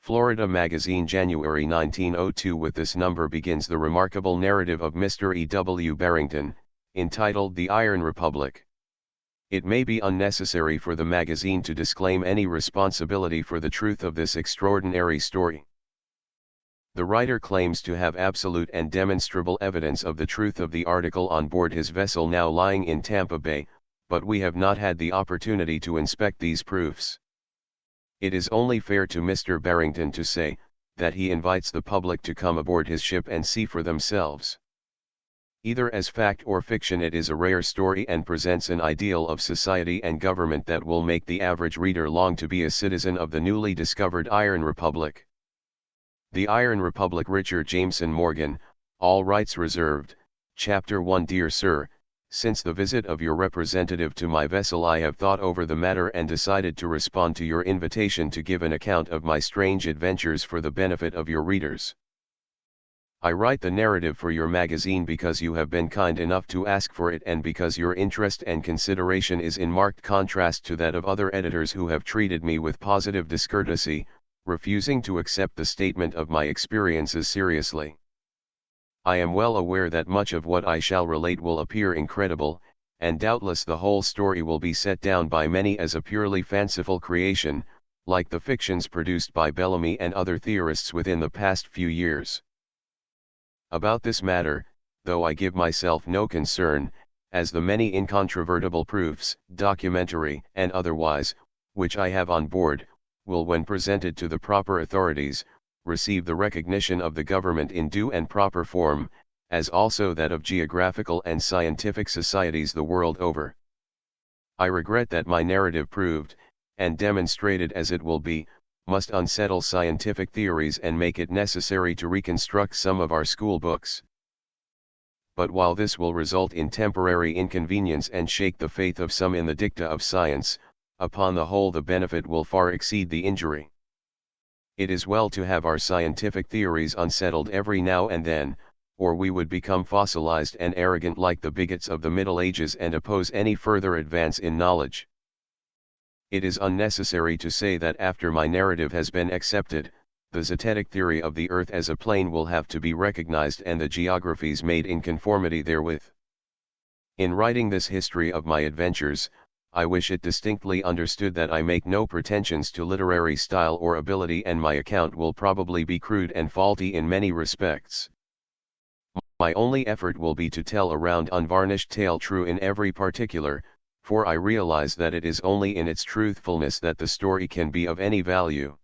Florida Magazine, January 1902. With this number begins the remarkable narrative of Mr. E. W. Barrington, entitled The Iron Republic. It may be unnecessary for the magazine to disclaim any responsibility for the truth of this extraordinary story. The writer claims to have absolute and demonstrable evidence of the truth of the article on board his vessel now lying in Tampa Bay, but we have not had the opportunity to inspect these proofs. It is only fair to Mr. Barrington to say, that he invites the public to come aboard his ship and see for themselves. Either as fact or fiction, it is a rare story and presents an ideal of society and government that will make the average reader long to be a citizen of the newly discovered Iron Republic. The Iron Republic. Richard Jameson Morgan, All Rights Reserved, Chapter 1. Dear Sir, since the visit of your representative to my vessel, I have thought over the matter and decided to respond to your invitation to give an account of my strange adventures for the benefit of your readers. I write the narrative for your magazine because you have been kind enough to ask for it, and because your interest and consideration is in marked contrast to that of other editors who have treated me with positive discourtesy, refusing to accept the statement of my experiences seriously. I am well aware that much of what I shall relate will appear incredible, and doubtless the whole story will be set down by many as a purely fanciful creation, like the fictions produced by Bellamy and other theorists within the past few years. About this matter, though I give myself no concern, as the many incontrovertible proofs, documentary and otherwise, which I have on board, will, when presented to the proper authorities, receive the recognition of the government in due and proper form, as also that of geographical and scientific societies the world over. I regret that my narrative, proved, and demonstrated as it will be, must unsettle scientific theories and make it necessary to reconstruct some of our school books. But while this will result in temporary inconvenience and shake the faith of some in the dicta of science, upon the whole the benefit will far exceed the injury. It is well to have our scientific theories unsettled every now and then, or we would become fossilized and arrogant like the bigots of the Middle Ages and oppose any further advance in knowledge. It is unnecessary to say that after my narrative has been accepted, the zetetic theory of the Earth as a plane will have to be recognized and the geographies made in conformity therewith. In writing this history of my adventures, I wish it distinctly understood that I make no pretensions to literary style or ability, and my account will probably be crude and faulty in many respects. My only effort will be to tell a round, unvarnished tale, true in every particular, for I realize that it is only in its truthfulness that the story can be of any value.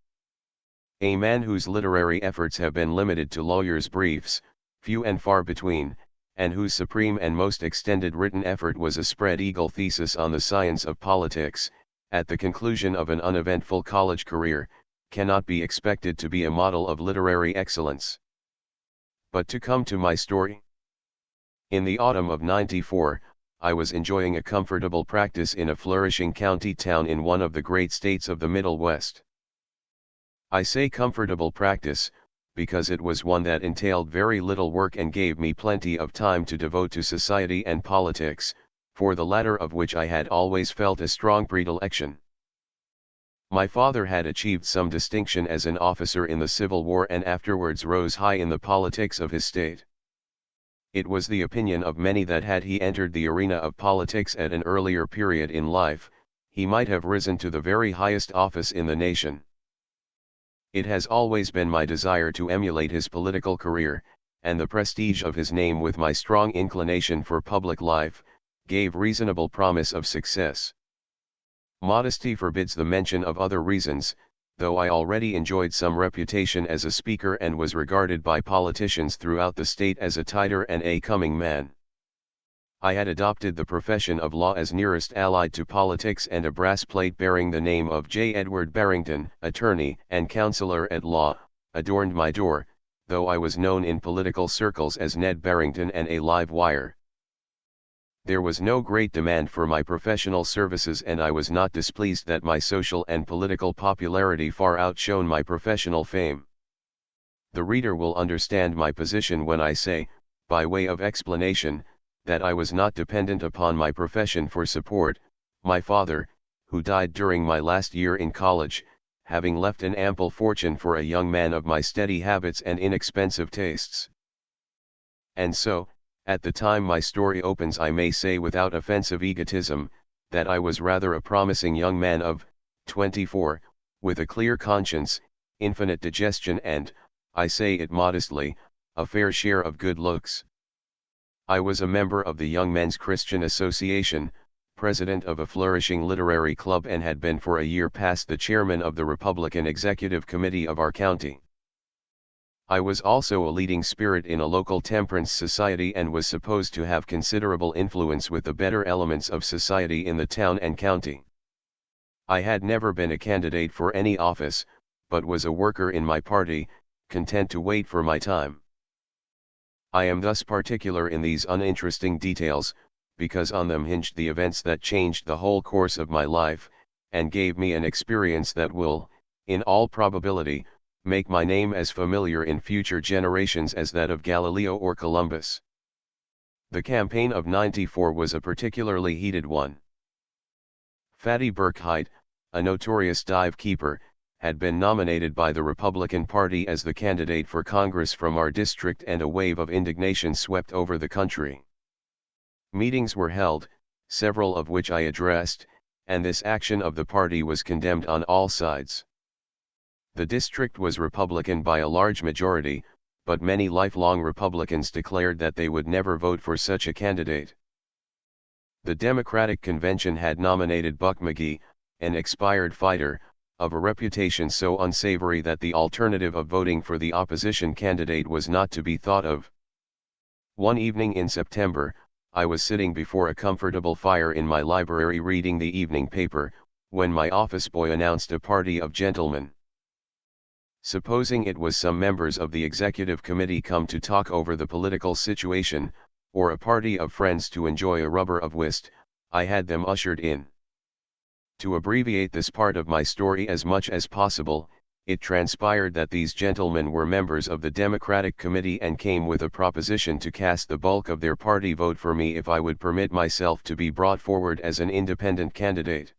A man whose literary efforts have been limited to lawyers' briefs, few and far between, and whose supreme and most extended written effort was a spread-eagle thesis on the science of politics, at the conclusion of an uneventful college career, cannot be expected to be a model of literary excellence. But to come to my story. In the autumn of '94, I was enjoying a comfortable practice in a flourishing county town in one of the great states of the Middle West. I say comfortable practice, because it was one that entailed very little work and gave me plenty of time to devote to society and politics, for the latter of which I had always felt a strong predilection. My father had achieved some distinction as an officer in the Civil War and afterwards rose high in the politics of his state. It was the opinion of many that had he entered the arena of politics at an earlier period in life, he might have risen to the very highest office in the nation. It has always been my desire to emulate his political career, and the prestige of his name, with my strong inclination for public life, gave reasonable promise of success. Modesty forbids the mention of other reasons, though I already enjoyed some reputation as a speaker and was regarded by politicians throughout the state as a tighter and a coming man. I had adopted the profession of law as nearest allied to politics, and a brass plate bearing the name of J. Edward Barrington, attorney and counselor at law, adorned my door, though I was known in political circles as Ned Barrington and a live wire. There was no great demand for my professional services, and I was not displeased that my social and political popularity far outshone my professional fame. The reader will understand my position when I say, by way of explanation, that I was not dependent upon my profession for support. My father, who died during my last year in college, having left an ample fortune for a young man of my steady habits and inexpensive tastes. And so, at the time my story opens, I may say without offensive egotism, that I was rather a promising young man of 24, with a clear conscience, infinite digestion and, I say it modestly, a fair share of good looks. I was a member of the Young Men's Christian Association, president of a flourishing literary club, and had been for a year past the chairman of the Republican Executive Committee of our county. I was also a leading spirit in a local temperance society and was supposed to have considerable influence with the better elements of society in the town and county. I had never been a candidate for any office, but was a worker in my party, content to wait for my time. I am thus particular in these uninteresting details, because on them hinged the events that changed the whole course of my life, and gave me an experience that will, in all probability, make my name as familiar in future generations as that of Galileo or Columbus. The campaign of '94 was a particularly heated one. Fatty Burkheit, a notorious dive keeper, had been nominated by the Republican Party as the candidate for Congress from our district, and a wave of indignation swept over the country. Meetings were held, several of which I addressed, and this action of the party was condemned on all sides. The district was Republican by a large majority, but many lifelong Republicans declared that they would never vote for such a candidate. The Democratic Convention had nominated Buck McGee, an expired fighter, of a reputation so unsavory that the alternative of voting for the opposition candidate was not to be thought of. One evening in September, I was sitting before a comfortable fire in my library reading the evening paper, when my office boy announced a party of gentlemen. Supposing it was some members of the executive committee come to talk over the political situation, or a party of friends to enjoy a rubber of whist, I had them ushered in. To abbreviate this part of my story as much as possible, it transpired that these gentlemen were members of the Democratic Committee and came with a proposition to cast the bulk of their party vote for me if I would permit myself to be brought forward as an independent candidate.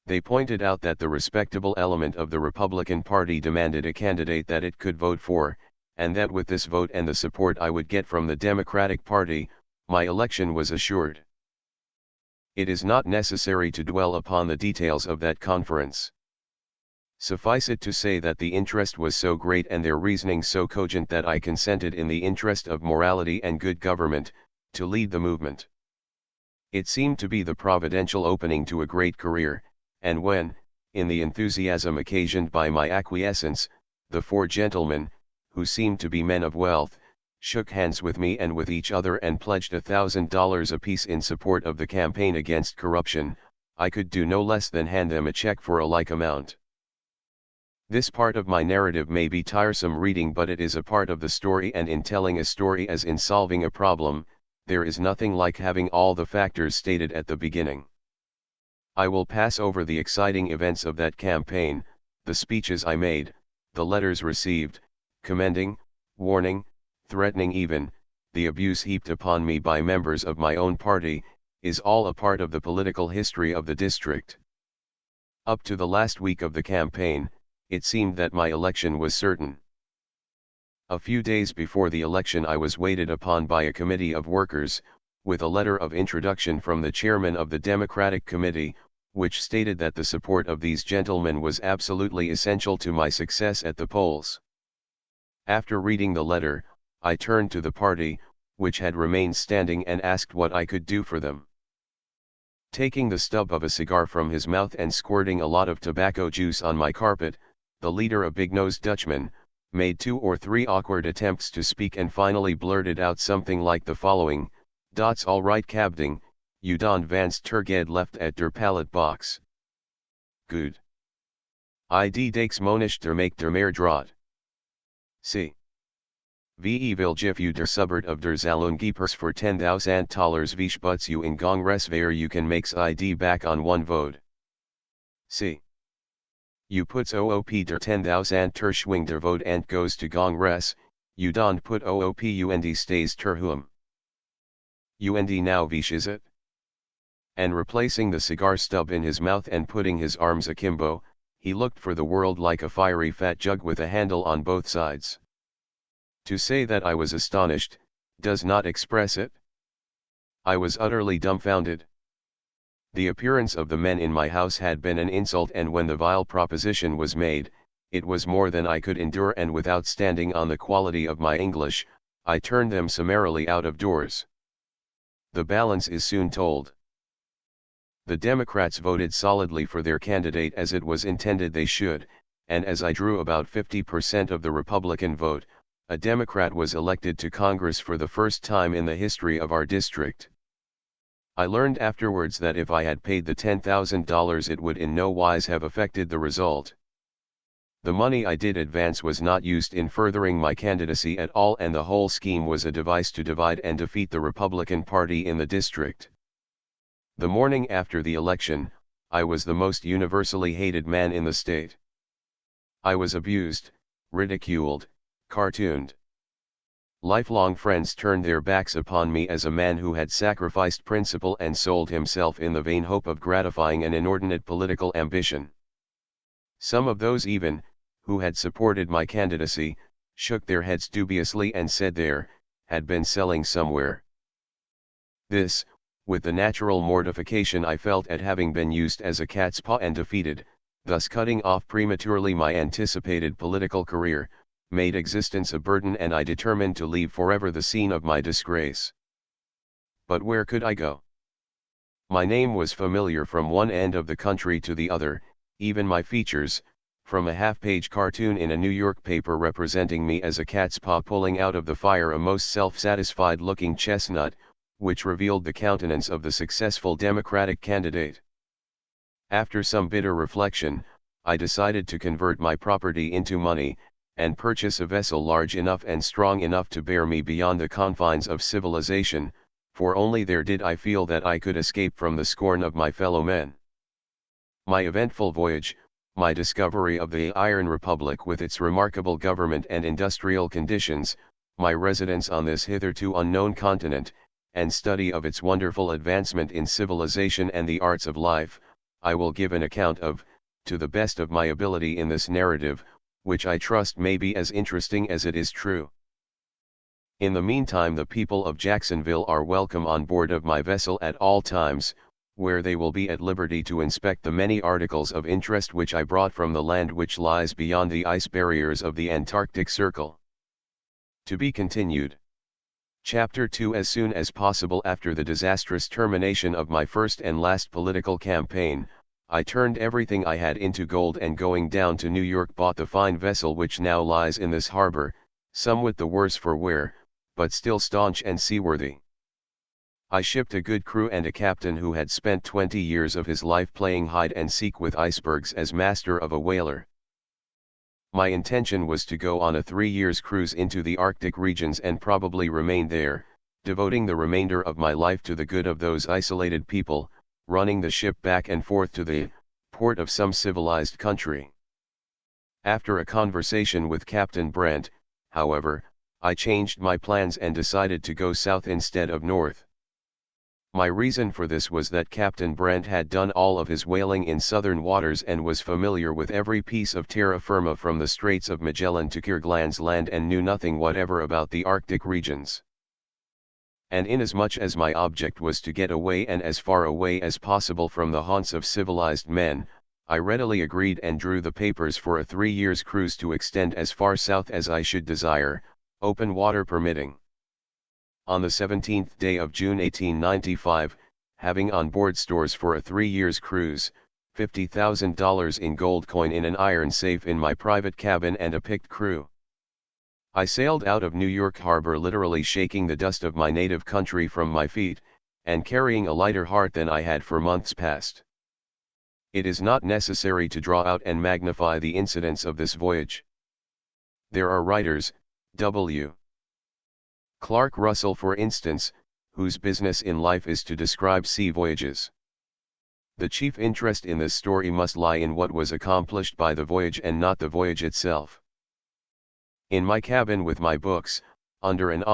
They pointed out that the respectable element of the Republican Party demanded a candidate that it could vote for, and that with this vote and the support I would get from the Democratic Party, my election was assured. It is not necessary to dwell upon the details of that conference. Suffice it to say that the interest was so great and their reasoning so cogent that I consented in the interest of morality and good government, to lead the movement. It seemed to be the providential opening to a great career, and when, in the enthusiasm occasioned by my acquiescence, the four gentlemen, who seemed to be men of wealth, shook hands with me and with each other and pledged $1,000 apiece in support of the campaign against corruption, I could do no less than hand them a check for a like amount. This part of my narrative may be tiresome reading, but it is a part of the story, and in telling a story as in solving a problem, there is nothing like having all the factors stated at the beginning. I will pass over the exciting events of that campaign, the speeches I made, the letters received, commending, warning, threatening, even, the abuse heaped upon me by members of my own party, is all a part of the political history of the district. Up to the last week of the campaign, it seemed that my election was certain. A few days before the election I was waited upon by a committee of workers, with a letter of introduction from the chairman of the Democratic Committee, which stated that the support of these gentlemen was absolutely essential to my success at the polls. After reading the letter, I turned to the party, which had remained standing, and asked what I could do for them. Taking the stub of a cigar from his mouth and squirting a lot of tobacco juice on my carpet, the leader, a big-nosed Dutchman, made 2 or 3 awkward attempts to speak and finally blurted out something like the following: "Dat's all right, Kabding, you don vans terged left at der pallet box. Good. Id dakes monish der make der meer draad. C. Ve vil gif u der subbert of der Zalungeepers for $10,000 vish buts you in Gongres where you can makes ID back on one vote. C. You puts OOP der 10,000 ter schwing der vote and goes to Gongres, you don't put OOP und stays ter hum. Und now vish is it? And replacing the cigar stub in his mouth and putting his arms akimbo, he looked for the world like a fiery fat jug with a handle on both sides. To say that I was astonished, does not express it. I was utterly dumbfounded. The appearance of the men in my house had been an insult, and when the vile proposition was made, it was more than I could endure, and without standing on the quality of my English, I turned them summarily out of doors. The balance is soon told. The Democrats voted solidly for their candidate, as it was intended they should, and as I drew about 50% of the Republican vote, a Democrat was elected to Congress for the first time in the history of our district. I learned afterwards that if I had paid the $10,000 it would in no wise have affected the result. The money I did advance was not used in furthering my candidacy at all, and the whole scheme was a device to divide and defeat the Republican Party in the district. The morning after the election, I was the most universally hated man in the state. I was abused, ridiculed, cartooned. Lifelong friends turned their backs upon me as a man who had sacrificed principle and sold himself in the vain hope of gratifying an inordinate political ambition. Some of those even, who had supported my candidacy, shook their heads dubiously and said there had been selling somewhere. This, with the natural mortification I felt at having been used as a cat's paw and defeated, thus cutting off prematurely my anticipated political career, made existence a burden, and I determined to leave forever the scene of my disgrace. But where could I go? My name was familiar from one end of the country to the other, even my features, from a half-page cartoon in a New York paper representing me as a cat's paw pulling out of the fire a most self-satisfied looking chestnut, which revealed the countenance of the successful Democratic candidate. After some bitter reflection, I decided to convert my property into money, and purchase a vessel large enough and strong enough to bear me beyond the confines of civilization, for only there did I feel that I could escape from the scorn of my fellow men. My eventful voyage, my discovery of the Iron Republic with its remarkable government and industrial conditions, my residence on this hitherto unknown continent, and study of its wonderful advancement in civilization and the arts of life, I will give an account of, to the best of my ability in this narrative, which I trust may be as interesting as it is true. In the meantime the people of Jacksonville are welcome on board of my vessel at all times, where they will be at liberty to inspect the many articles of interest which I brought from the land which lies beyond the ice barriers of the Antarctic Circle. To be continued. Chapter 2. As soon as possible after the disastrous termination of my first and last political campaign, I turned everything I had into gold, and going down to New York bought the fine vessel which now lies in this harbor, somewhat the worse for wear, but still staunch and seaworthy. I shipped a good crew and a captain who had spent 20 years of his life playing hide and seek with icebergs as master of a whaler. My intention was to go on a 3 years' cruise into the Arctic regions and probably remain there, devoting the remainder of my life to the good of those isolated people, running the ship back and forth to the port of some civilized country. After a conversation with Captain Brent, however, I changed my plans and decided to go south instead of north. My reason for this was that Captain Brent had done all of his whaling in southern waters and was familiar with every piece of terra firma from the Straits of Magellan to Kerguelen's Land, and knew nothing whatever about the Arctic regions. And inasmuch as my object was to get away and as far away as possible from the haunts of civilized men, I readily agreed and drew the papers for a 3 years' cruise to extend as far south as I should desire, open water permitting. On the 17th day of June 1895, having on board stores for a 3 years' cruise, $50,000 in gold coin in an iron safe in my private cabin and a picked crew, I sailed out of New York Harbor literally shaking the dust of my native country from my feet, and carrying a lighter heart than I had for months past. It is not necessary to draw out and magnify the incidents of this voyage. There are writers, W. Clark Russell for instance, whose business in life is to describe sea voyages. The chief interest in this story must lie in what was accomplished by the voyage and not the voyage itself. In my cabin with my books, under an